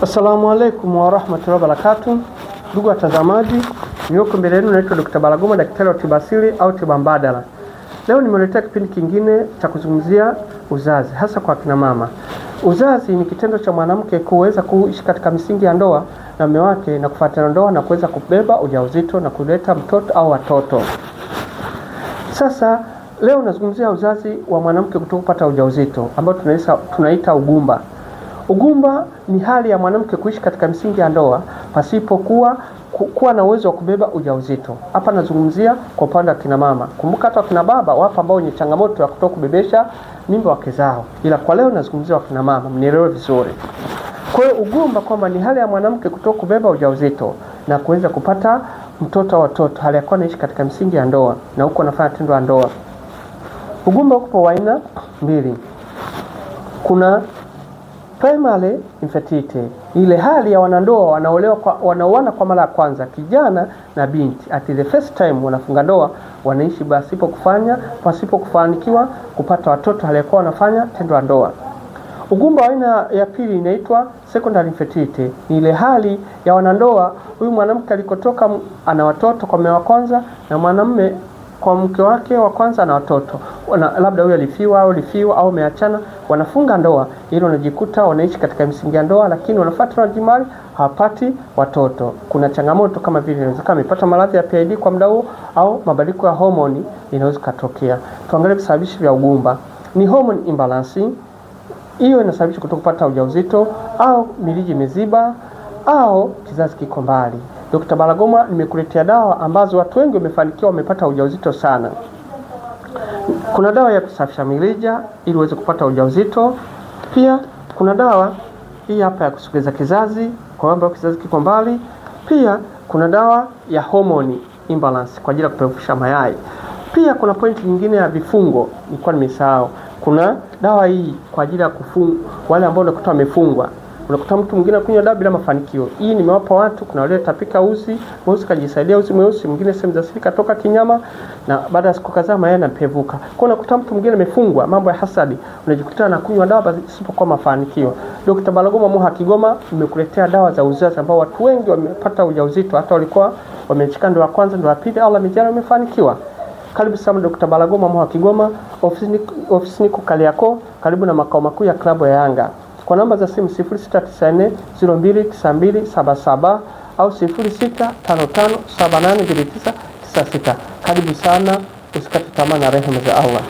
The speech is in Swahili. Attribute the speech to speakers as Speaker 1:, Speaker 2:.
Speaker 1: Assalamu alaikum wa rahmatullahi wa barakatuh. Ndugu watazamaji, niko mbele yenu, naitwa Dr. Balagoma, daktari wa tiba asili au tiba mbadala. Leo nimeletea kipindi kingine cha kuzungumzia uzazi, hasa kwa kina mama. Uzazi ni kitendo cha mwanamke kuweza kuishi katika misingi ya ndoa na mume wake na kufuatana ndoa na kuweza kubeba ujauzito na kuleta mtoto au watoto. Sasa leo nazungumzia uzazi wa mwanamke kutopata ujauzito ambao tunaita ugumba. Ugumba ni hali ya mwanamke kuishi katika misingi ya ndoa pasipo kuwa na uwezo wa kubeba ujauzito. Hapa nazungumzia kwa upande wa kina mama. Kumbuka hata kina baba wapo ambao wenye changamoto ya kutokubebesha mimba wake zao. Ila kwa leo nazungumzia kina mama, mnielewe vizuri. Kwa hiyo ugumba kwamba ni hali ya mwanamke kutokubeba ujauzito na kuweza kupata mtoto au watoto hali ya kuwa anaishi katika misingi ya ndoa na huko anafanya tendo la ndoa. Ugumba uko wa aina mbili. Kuna primary infertility, ile hali ya wanandoa wanaoana kwa mara ya kwanza, kijana na binti, at the first time wanafunga ndoa, wanaishi pasipo kufanikiwa kupata watoto hali ya kuwa wanafanya tendo la ndoa. Ugumba wa aina ya pili inaitwa secondary infertility, ni ile hali ya wanandoa, huyu mwanamke alikotoka ana watoto kwa mume wa kwanza na mwanamume kwa mke wake wa kwanza na watoto. Labda huyu alifiwa au ameachana, wanafunga ndoa ili wanajikuta wanaishi katika misingi ya ndoa, lakini wanafuata na jimali hawapati watoto. Kuna changamoto kama vile inawezekana amepata maradhi ya PID kwa muda huo au mabadiliko ya homoni inaweza kutokea. Tuangalie visababishi vya ugumba. Ni hormone imbalance. Hiyo inasababisha kutokupata ujauzito au miliji miziba au kizazi kiko mbali. Dr. Balagoma nimekuletea dawa ambazo watu wengi wamefanikiwa wamepata ujauzito sana. Kuna dawa ya kusafisha mirija ili uweze kupata ujauzito. Pia kuna dawa hii hapa ya kusogeza kizazi kwa sababu kizazi kiko mbali. Pia kuna dawa ya hormone imbalance kwa ajili ya kupevusha mayai. Pia kuna point nyingine ya vifungo, nilikuwa nimesahau. Kuna dawa hii kwa ajili ya kufunga wale ambao unakuta wamefungwa. Unakuta mtu mwingine kunywa dawa bila mafanikio. Hii nimewapa watu, kuna wale tapika uzi, mweusi kajisaidia uzi mweusi, mwingine sehemu za siri katoka kinyama na baada ya siku kadhaa mayai yanapevuka. Kwa unakuta mtu mwingine amefungwa mambo ya hasadi, unajikuta na kunywa dawa isipokuwa mafanikio. Dr. Balagoma Moha Kigoma nimekuletea dawa za uzazi ambao watu wengi wamepata ujauzito, hata walikuwa wamechika ndoa ya kwanza, ndoa ya pili, Allah amejalia wamefanikiwa. Karibu sana Dr. Balagoma Moha Kigoma, ofisi niko Kariakoo, karibu na makao makuu ya klabu ya Yanga. Kwa namba za simu 0694029277 au 0655782996. Karibu sana, usikate tamaa na rehema za Allah.